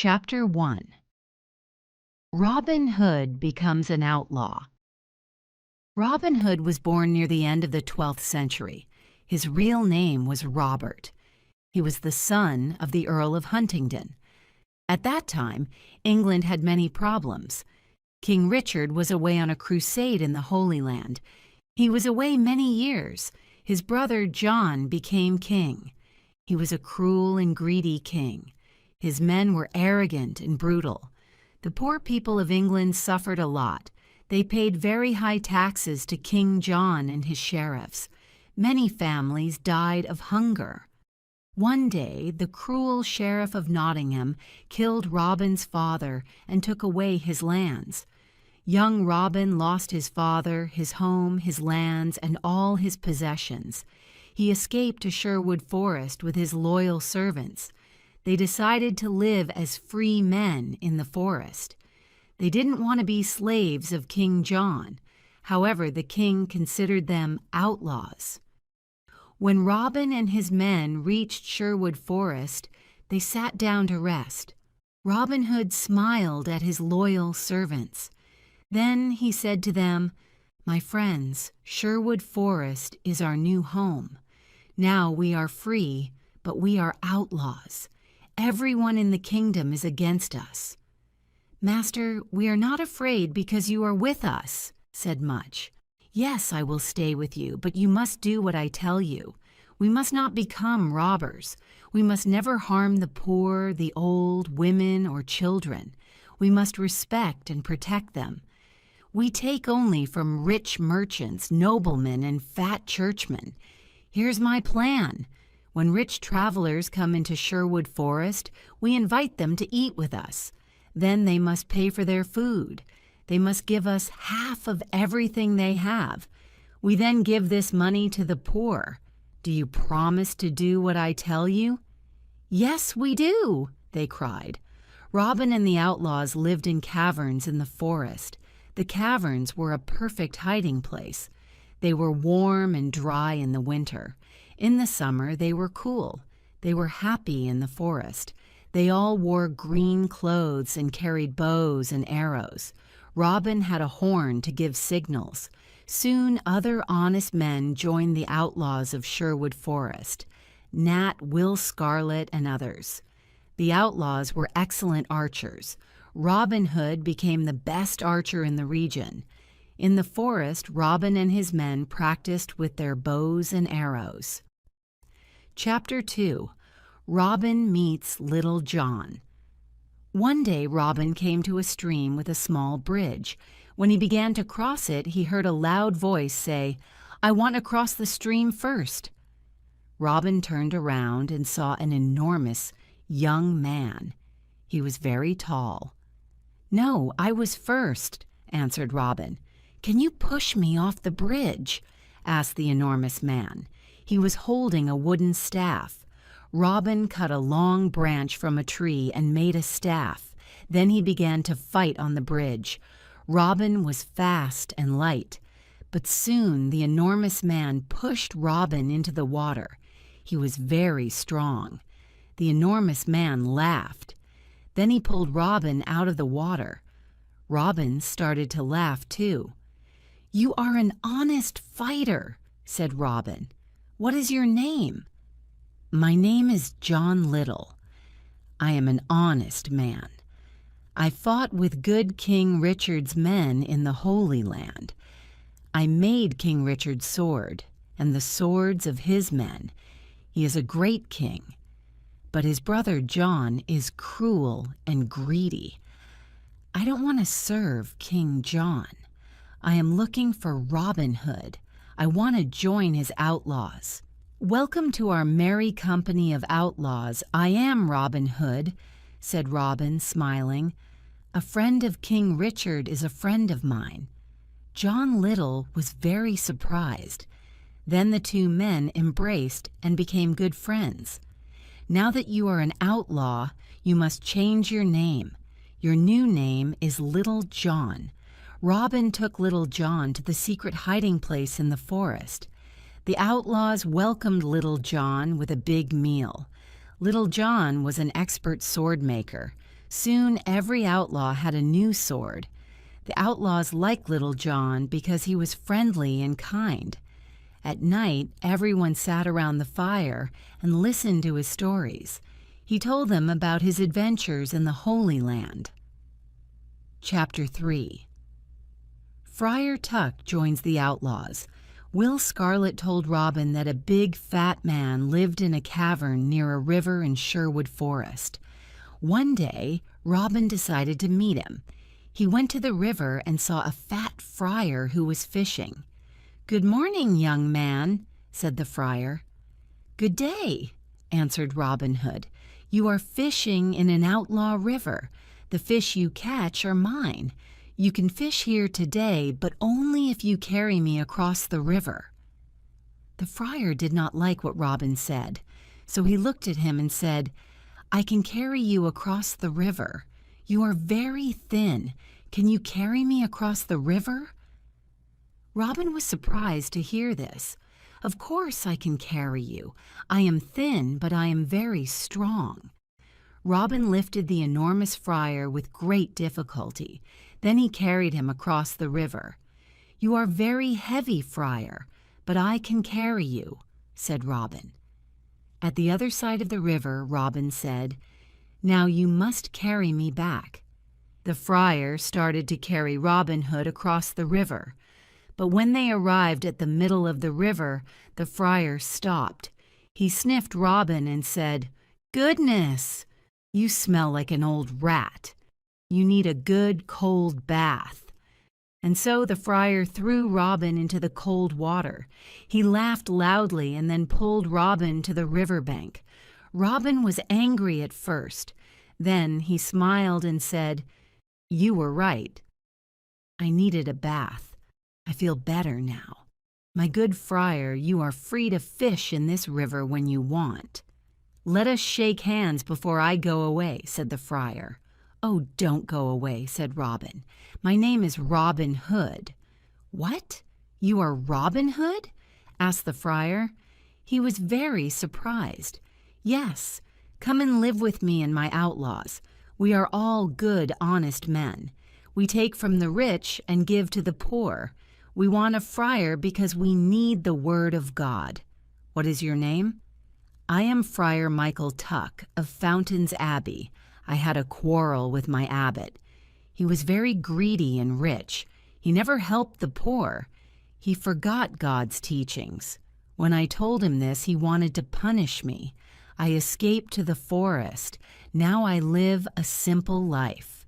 Chapter 1. Robin Hood becomes an outlaw. Robin Hood was born near the end of the 12th century. His real name was Robert. He was the son of the Earl of Huntingdon. At that time, England had many problems. King Richard was away on a crusade in the Holy Land. He was away many years. His brother John became king. He was a cruel and greedy king. His men were arrogant and brutal. The poor people of England suffered a lot. They paid very high taxes to King John and his sheriffs. Many families died of hunger. One day, the cruel sheriff of Nottingham killed Robin's father and took away his lands. Young Robin lost his father, his home, his lands, and all his possessions. He escaped to Sherwood Forest with his loyal servants. They decided to live as free men in the forest. They didn't want to be slaves of King John. However, the king considered them outlaws. When Robin and his men reached Sherwood Forest, they sat down to rest. Robin Hood smiled at his loyal servants. Then he said to them, "My friends, Sherwood Forest is our new home. Now we are free, but we are outlaws. Everyone in the kingdom is against us." "Master, we are not afraid because you are with us," said Much. "Yes, I will stay with you, but you must do what I tell you. We must not become robbers. We must never harm the poor, the old, women, or children. We must respect and protect them. We take only from rich merchants, noblemen, and fat churchmen. Here's my plan. When rich travelers come into Sherwood Forest, we invite them to eat with us. Then they must pay for their food. They must give us half of everything they have. We then give this money to the poor. Do you promise to do what I tell you?" "Yes, we do," they cried. Robin and the outlaws lived in caverns in the forest. The caverns were a perfect hiding place. They were warm and dry in the winter. In the summer, they were cool. They were happy in the forest. They all wore green clothes and carried bows and arrows. Robin had a horn to give signals. Soon other honest men joined the outlaws of Sherwood Forest, Nat, Will Scarlet, and others. The outlaws were excellent archers. Robin Hood became the best archer in the region. In the forest, Robin and his men practiced with their bows and arrows. Chapter 2. Robin meets Little John. One day Robin came to a stream with a small bridge. When he began to cross it, he heard a loud voice say, "I want to cross the stream first." Robin turned around and saw an enormous young man. He was very tall. "No, I was first," answered Robin. "Can you push me off the bridge?" asked the enormous man. He was holding a wooden staff. Robin cut a long branch from a tree and made a staff. Then he began to fight on the bridge. Robin was fast and light, but soon the enormous man pushed Robin into the water. He was very strong. The enormous man laughed. Then he pulled Robin out of the water. Robin started to laugh too. "You are an honest fighter," said Robin. "What is your name?" "My name is John Little. I am an honest man. I fought with good King Richard's men in the Holy Land. I made King Richard's sword and the swords of his men. He is a great king. But his brother John is cruel and greedy. I don't want to serve King John. I am looking for Robin Hood. I want to join his outlaws." "Welcome to our merry company of outlaws. I am Robin Hood," said Robin, smiling. "A friend of King Richard is a friend of mine." John Little was very surprised. Then the two men embraced and became good friends. "Now that you are an outlaw, you must change your name. Your new name is Little John." Robin took Little John to the secret hiding place in the forest. The outlaws welcomed Little John with a big meal. Little John was an expert sword maker. Soon every outlaw had a new sword. The outlaws liked Little John because he was friendly and kind. At night, everyone sat around the fire and listened to his stories. He told them about his adventures in the Holy Land. Chapter 3. Friar Tuck joins the outlaws. Will Scarlet told Robin that a big, fat man lived in a cavern near a river in Sherwood Forest. One day, Robin decided to meet him. He went to the river and saw a fat friar who was fishing. "Good morning, young man," said the friar. "Good day," answered Robin Hood. "You are fishing in an outlaw river. The fish you catch are mine. You can fish here today, but only if you carry me across the river." The friar did not like what Robin said, so he looked at him and said, "I can carry you across the river. You are very thin. Can you carry me across the river?" Robin was surprised to hear this. "Of course I can carry you. I am thin, but I am very strong." Robin lifted the enormous friar with great difficulty. Then he carried him across the river. "You are very heavy, friar, but I can carry you," said Robin. At the other side of the river, Robin said, "Now you must carry me back." The friar started to carry Robin Hood across the river. But when they arrived at the middle of the river, the friar stopped. He sniffed Robin and said, "Goodness! You smell like an old rat. You need a good cold bath." And so the friar threw Robin into the cold water. He laughed loudly and then pulled Robin to the riverbank. Robin was angry at first. Then he smiled and said, "You were right. I needed a bath. I feel better now. My good friar, you are free to fish in this river when you want." "Let us shake hands before I go away," said the friar. "Oh, don't go away," said Robin. "My name is Robin Hood." "What? You are Robin Hood?" asked the friar. He was very surprised. "Yes, come and live with me and my outlaws. We are all good, honest men. We take from the rich and give to the poor. We want a friar because we need the word of God. What is your name?" "I am Friar Michael Tuck of Fountains Abbey. I had a quarrel with my abbot. He was very greedy and rich. He never helped the poor. He forgot God's teachings. When I told him this, he wanted to punish me. I escaped to the forest. Now I live a simple life."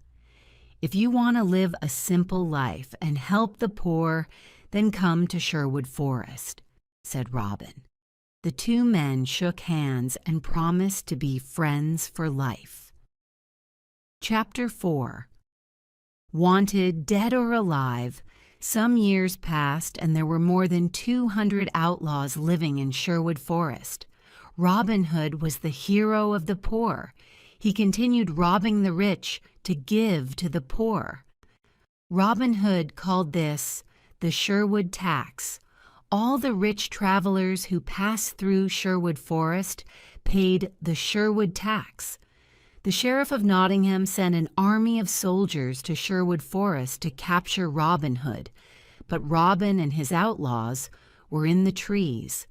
"If you want to live a simple life and help the poor, then come to Sherwood Forest," said Robin. The two men shook hands and promised to be friends for life. Chapter 4. Wanted, dead or alive. Some years passed and there were more than 200 outlaws living in Sherwood Forest. Robin Hood was the hero of the poor. He continued robbing the rich to give to the poor. Robin Hood called this the Sherwood tax. All the rich travelers who passed through Sherwood Forest paid the Sherwood tax. The sheriff of Nottingham sent an army of soldiers to Sherwood Forest to capture Robin Hood, but Robin and his outlaws were in the trees.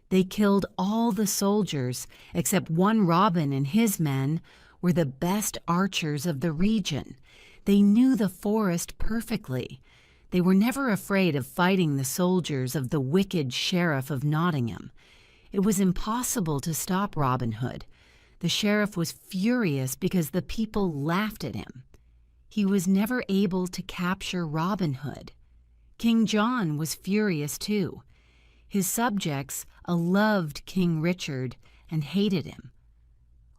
They killed all the soldiers except one. Robin and his men were the best archers of the region. They knew the forest perfectly. They were never afraid of fighting the soldiers of the wicked sheriff of Nottingham. It was impossible to stop Robin Hood. The sheriff was furious because the people laughed at him. He was never able to capture Robin Hood. King John was furious too. His subjects loved King Richard and hated him.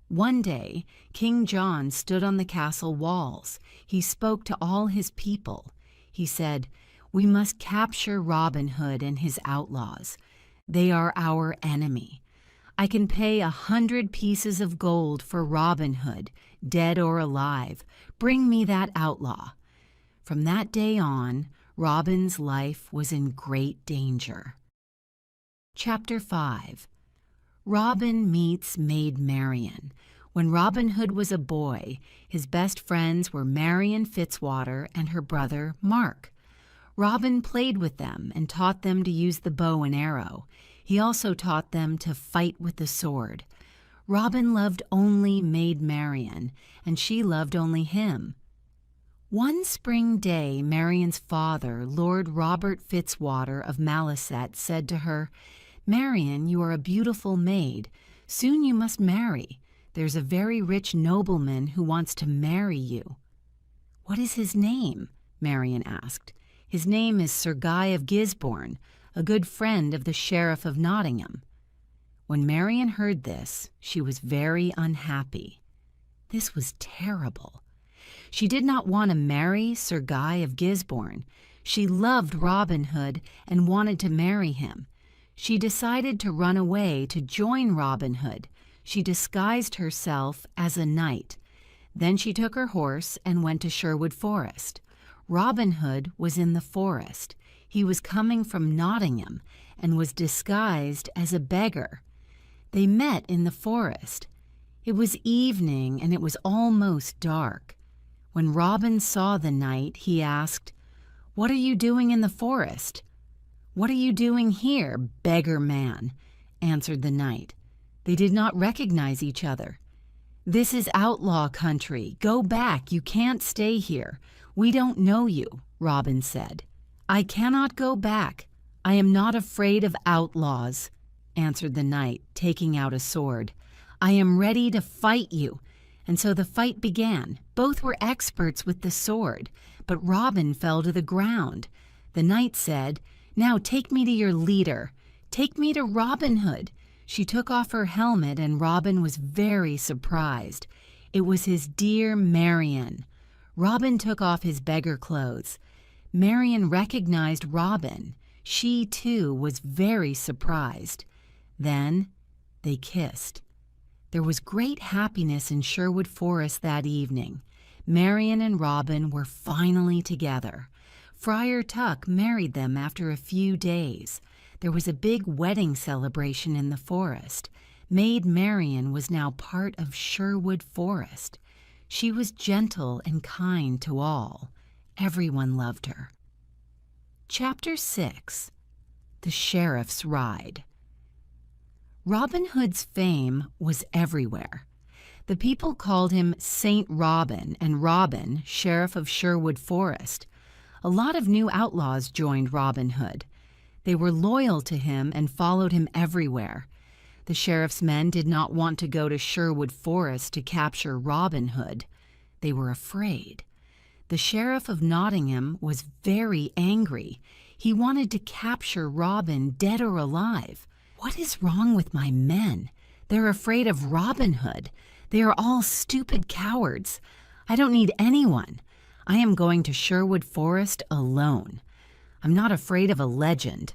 One day, King John stood on the castle walls. He spoke to all his people. He said, "We must capture Robin Hood and his outlaws. They are our enemy. I can pay 100 pieces of gold for Robin Hood, dead or alive. Bring me that outlaw." From that day on, Robin's life was in great danger. Chapter 5. Robin meets Maid Marian. When Robin Hood was a boy, his best friends were Marian Fitzwater and her brother Mark. Robin played with them and taught them to use the bow and arrow. He also taught them to fight with the sword. Robin loved only Maid Marian, and she loved only him. One spring day, Marian's father, Lord Robert Fitzwater of Maliset, said to her, "Marian, you are a beautiful maid. Soon you must marry. There's a very rich nobleman who wants to marry you." "What is his name?" Marian asked. "His name is Sir Guy of Gisborne, a good friend of the Sheriff of Nottingham." When Marian heard this, she was very unhappy. This was terrible. She did not want to marry Sir Guy of Gisborne. She loved Robin Hood and wanted to marry him. She decided to run away to join Robin Hood. She disguised herself as a knight. Then she took her horse and went to Sherwood Forest. Robin Hood was in the forest. He was coming from Nottingham and was disguised as a beggar. They met in the forest. It was evening and it was almost dark. When Robin saw the knight, he asked, "What are you doing in the forest?" "What are you doing here, beggar man?" answered the knight. They did not recognize each other. "This is outlaw country. Go back. You can't stay here. We don't know you," Robin said. "I cannot go back. I am not afraid of outlaws," answered the knight, taking out a sword. "I am ready to fight you." And so the fight began. Both were experts with the sword, but Robin fell to the ground. The knight said, "Now take me to your leader. Take me to Robin Hood." She took off her helmet, and Robin was very surprised. It was his dear Marian. Robin took off his beggar clothes. Marian recognized Robin. She, too, was very surprised. Then they kissed. There was great happiness in Sherwood Forest that evening. Marian and Robin were finally together. Friar Tuck married them after a few days. There was a big wedding celebration in the forest. Maid Marian was now part of Sherwood Forest. She was gentle and kind to all. Everyone loved her. Chapter 6. The Sheriff's Ride. Robin Hood's fame was everywhere. The people called him Saint Robin, and Robin, Sheriff of Sherwood Forest. A lot of new outlaws joined Robin Hood. They were loyal to him and followed him everywhere. The sheriff's men did not want to go to Sherwood Forest to capture Robin Hood. They were afraid. The Sheriff of Nottingham was very angry. He wanted to capture Robin, dead or alive. "What is wrong with my men? They're afraid of Robin Hood. They are all stupid cowards. I don't need anyone. I am going to Sherwood Forest alone. I'm not afraid of a legend."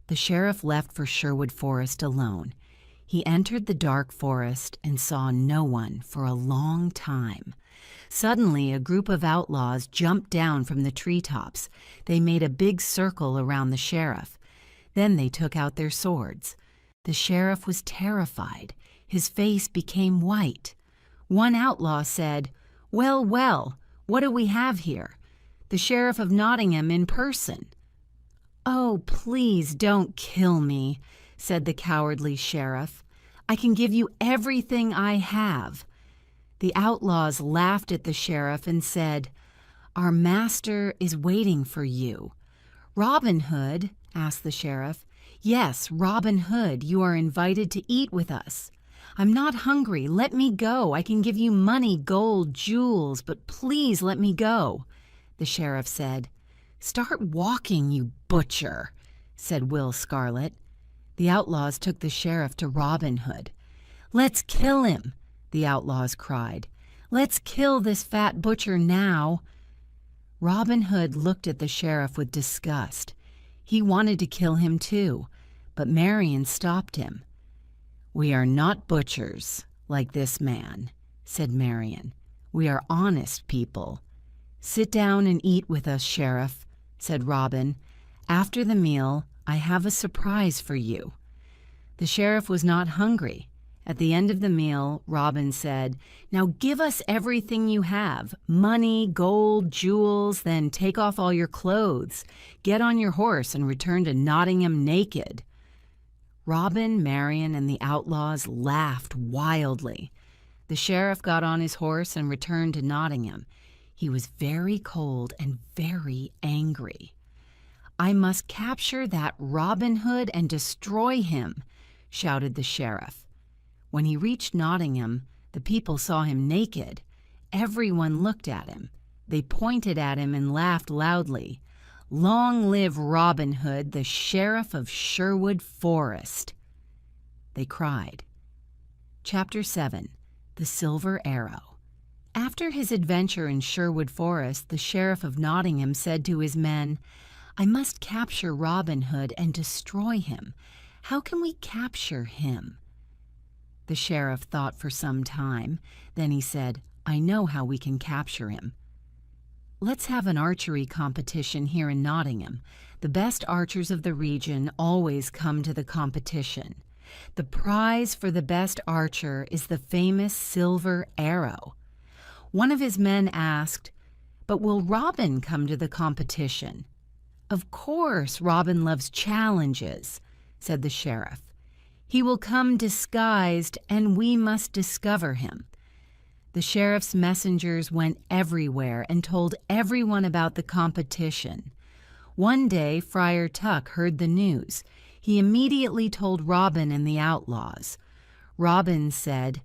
The sheriff left for Sherwood Forest alone. He entered the dark forest and saw no one for a long time. Suddenly, a group of outlaws jumped down from the treetops. They made a big circle around the sheriff. Then they took out their swords. The sheriff was terrified. His face became white. One outlaw said, "Well, well, what do we have here? The Sheriff of Nottingham in person." "Oh, please don't kill me," said the cowardly sheriff. "I can give you everything I have." The outlaws laughed at the sheriff and said, "Our master is waiting for you." "Robin Hood?" asked the sheriff. "Yes, Robin Hood, you are invited to eat with us." "I'm not hungry. Let me go. I can give you money, gold, jewels, but please let me go." The sheriff said, "Start walking, you butcher," said Will Scarlet. The outlaws took the sheriff to Robin Hood. "Let's kill him," the outlaws cried. "Let's kill this fat butcher now." Robin Hood looked at the sheriff with disgust. He wanted to kill him too, but Marian stopped him. "We are not butchers like this man," said Marian. "We are honest people." "Sit down and eat with us, Sheriff," said Robin. "After the meal, I have a surprise for you." The sheriff was not hungry, At the end of the meal, Robin said, "Now give us everything you have, money, gold, jewels, then take off all your clothes. Get on your horse and return to Nottingham naked." Robin, Marian, and the outlaws laughed wildly. The sheriff got on his horse and returned to Nottingham. He was very cold and very angry. "I must capture that Robin Hood and destroy him," shouted the sheriff. When he reached Nottingham, the people saw him naked. Everyone looked at him. They pointed at him and laughed loudly. "Long live Robin Hood, the sheriff of Sherwood Forest!" They cried. Chapter 7. The Silver Arrow. After his adventure in Sherwood Forest, the sheriff of Nottingham said to his men, "I must capture Robin Hood and destroy him. How can we capture him?" The sheriff thought for some time. Then he said, "I know how we can capture him. Let's have an archery competition here in Nottingham. The best archers of the region always come to the competition. The prize for the best archer is the famous silver arrow." One of his men asked, "But will Robin come to the competition?" "Of course, Robin loves challenges," said the sheriff. "He will come disguised, and we must discover him." The sheriff's messengers went everywhere and told everyone about the competition. One day, Friar Tuck heard the news. He immediately told Robin and the outlaws. Robin said,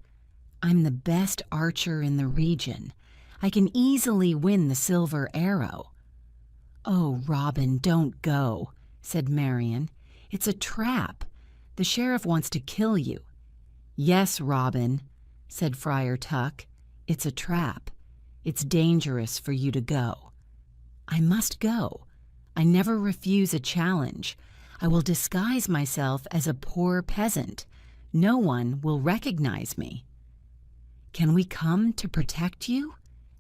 "I'm the best archer in the region. I can easily win the silver arrow." "Oh, Robin, don't go," said Marian. "It's a trap. The sheriff wants to kill you." "Yes, Robin," said Friar Tuck. "It's a trap. It's dangerous for you to go." "I must go. I never refuse a challenge. I will disguise myself as a poor peasant. No one will recognize me." "Can we come to protect you?"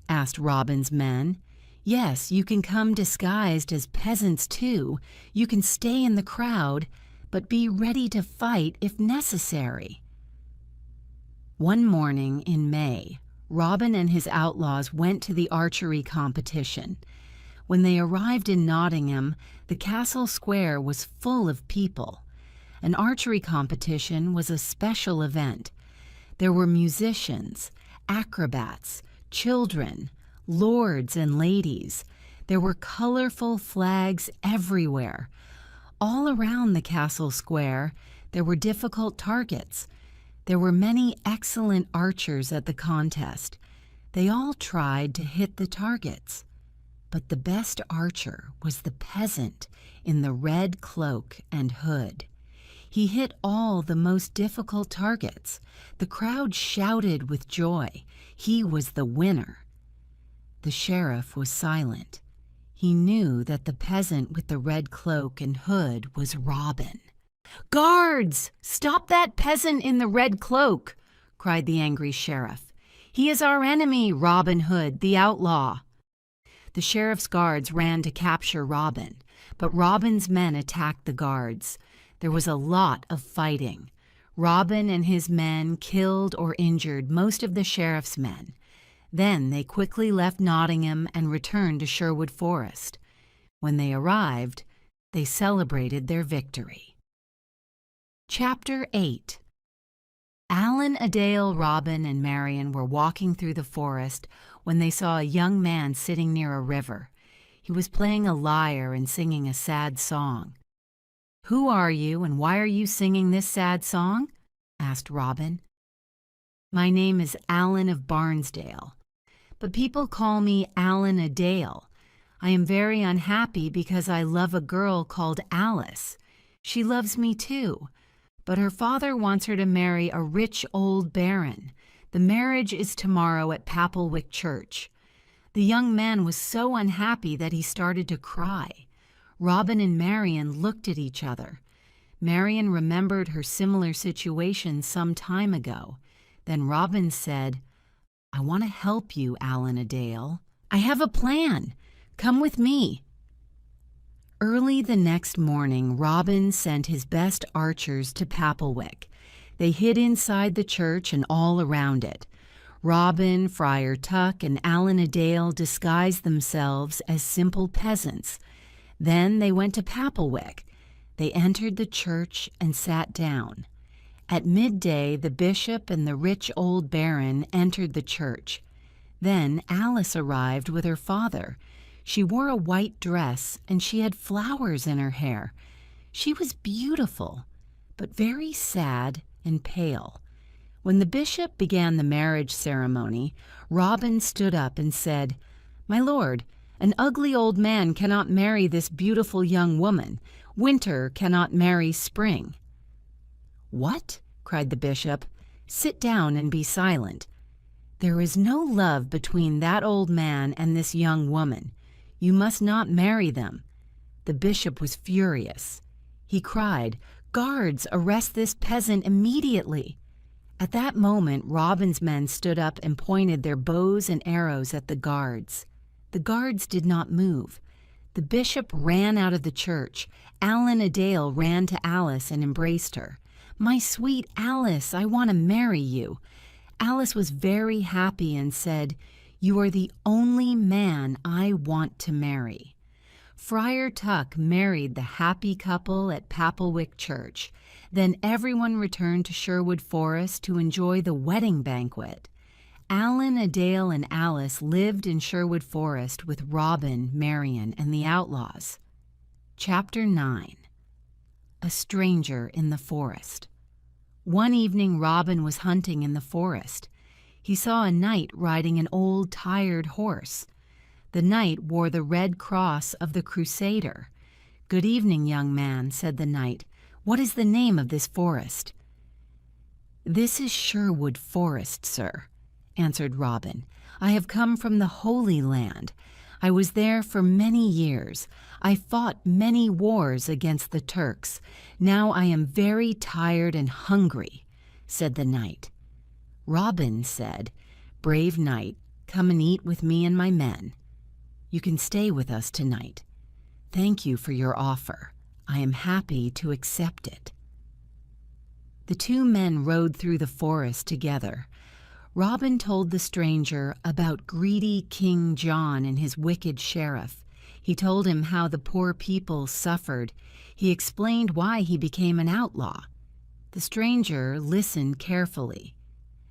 asked Robin's men. "Yes, you can come disguised as peasants too. You can stay in the crowd, but be ready to fight if necessary." One morning in May, Robin and his outlaws went to the archery competition. When they arrived in Nottingham, the castle square was full of people. An archery competition was a special event. There were musicians, acrobats, children, lords and ladies. There were colorful flags everywhere. All around the castle square, there were difficult targets. There were many excellent archers at the contest. They all tried to hit the targets. But the best archer was the peasant in the red cloak and hood. He hit all the most difficult targets. The crowd shouted with joy. He was the winner. The sheriff was silent. He knew that the peasant with the red cloak and hood was Robin. "Guards! Stop that peasant in the red cloak!" cried the angry sheriff. "He is our enemy, Robin Hood, the outlaw." The sheriff's guards ran to capture Robin, but Robin's men attacked the guards. There was a lot of fighting. Robin and his men killed or injured most of the sheriff's men. Then they quickly left Nottingham and returned to Sherwood Forest. When they arrived, they celebrated their victory. Chapter 8. Alan, Adele, Robin, and Marian were walking through the forest when they saw a young man sitting near a river. He was playing a lyre and singing a sad song. "Who are you, and why are you singing this sad song?" asked Robin. "My name is Alan of Barnesdale, but people call me Alan Adele. I am very unhappy because I love a girl called Alice. She loves me too, but her father wants her to marry a rich old baron. The marriage is tomorrow at Papelwick Church." The young man was so unhappy that he started to cry. Robin and Marian looked at each other. Marian remembered her similar situation some time ago. Then Robin said, "I want to help you, Alan Adele. I have a plan. Come with me." Early the next morning, Robin sent his best archers to Papelwick. They hid inside the church and all around it. Robin, Friar Tuck, and Allan a Dale disguised themselves as simple peasants. Then they went to Papelwick. They entered the church and sat down. At midday, the bishop and the rich old baron entered the church. Then Alice arrived with her father. She wore a white dress and she had flowers in her hair. She was beautiful, but very sad and pale. When the bishop began the marriage ceremony, Robin stood up and said, "My lord, an ugly old man cannot marry this beautiful young woman. Winter cannot marry spring." "What?" cried the bishop. "Sit down and be silent. There is no love between that old man and this young woman. You must not marry them." The bishop was furious. He cried, "Guards, arrest this peasant immediately." At that moment, Robin's men stood up and pointed their bows and arrows at the guards. The guards did not move. The bishop ran out of the church. Allan a Dale ran to Alice and embraced her. "My sweet Alice, I want to marry you." Alice was very happy and said, "You are the only man I want to marry." Friar Tuck married the happy couple at Papelwick Church. Then everyone returned to Sherwood Forest to enjoy the wedding banquet. Allan a Dale and Alice lived in Sherwood Forest with Robin, Marian, and the outlaws. Chapter 9. A Stranger in the Forest. One evening Robin was hunting in the forest. He saw a knight riding an old, tired horse. The knight wore the red cross of the Crusader. "Good evening, young man," said the knight. "What is the name of this forest?" "This is Sherwood Forest, sir," answered Robin. "I have come from the Holy Land. I was there for many years. I fought many wars against the Turks. Now I am very tired and hungry," said the knight. Robin said, "Brave knight, come and eat with me and my men. You can stay with us tonight. Thank you for your offer. I am happy to accept it." The two men rode through the forest together. Robin told the stranger about greedy King John and his wicked sheriff. He told him how the poor people suffered. He explained why he became an outlaw. The stranger listened carefully.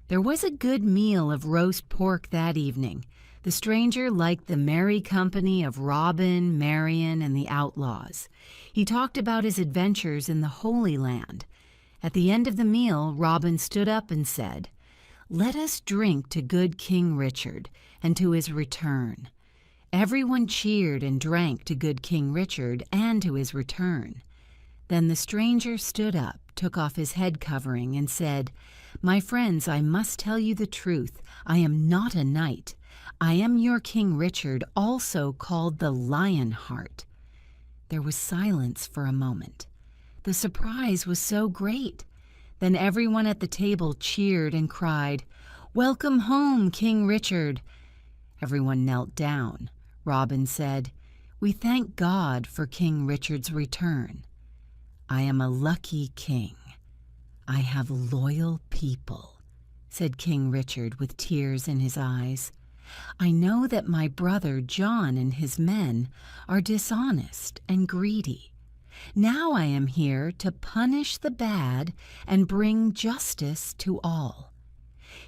There was a good meal of roast pork that evening. The stranger liked the merry company of Robin, Marian, and the outlaws. He talked about his adventures in the Holy Land. At the end of the meal, Robin stood up and said, "Let us drink to good King Richard and to his return." Everyone cheered and drank to good King Richard and to his return. Then the stranger stood up, took off his head covering, and said, "My friends, I must tell you the truth. I am not a knight. I am your King Richard, also called the Lionheart." There was silence for a moment. The surprise was so great. Then everyone at the table cheered and cried, "Welcome home, King Richard." Everyone knelt down. Robin said, "We thank God for King Richard's return. I am a lucky king. I have loyal people," said King Richard with tears in his eyes. "I know that my brother John and his men are dishonest and greedy. Now I am here to punish the bad and bring justice to all."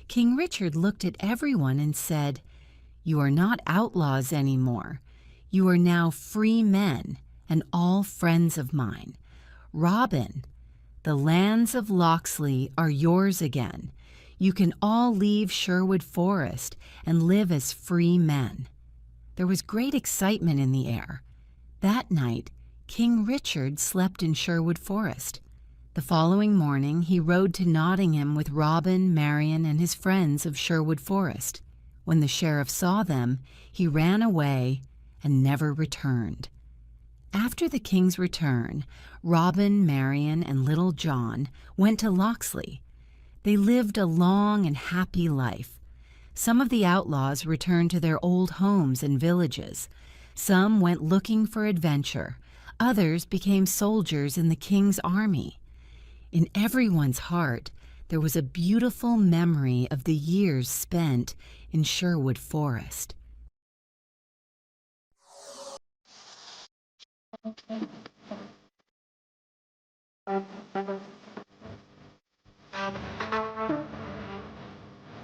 King Richard looked at everyone and said, "You are not outlaws anymore. You are now free men and all friends of mine. Robin, the lands of Locksley are yours again. You can all leave Sherwood Forest and live as free men." There was great excitement in the air. That night, King Richard slept in Sherwood Forest. The following morning, he rode to Nottingham with Robin, Marian, and his friends of Sherwood Forest. When the sheriff saw them, he ran away and never returned. After the king's return, Robin, Marian, and Little John went to Locksley. They lived a long and happy life. Some of the outlaws returned to their old homes and villages. Some went looking for adventure. Others became soldiers in the king's army. In everyone's heart, there was a beautiful memory of the years spent in Sherwood Forest.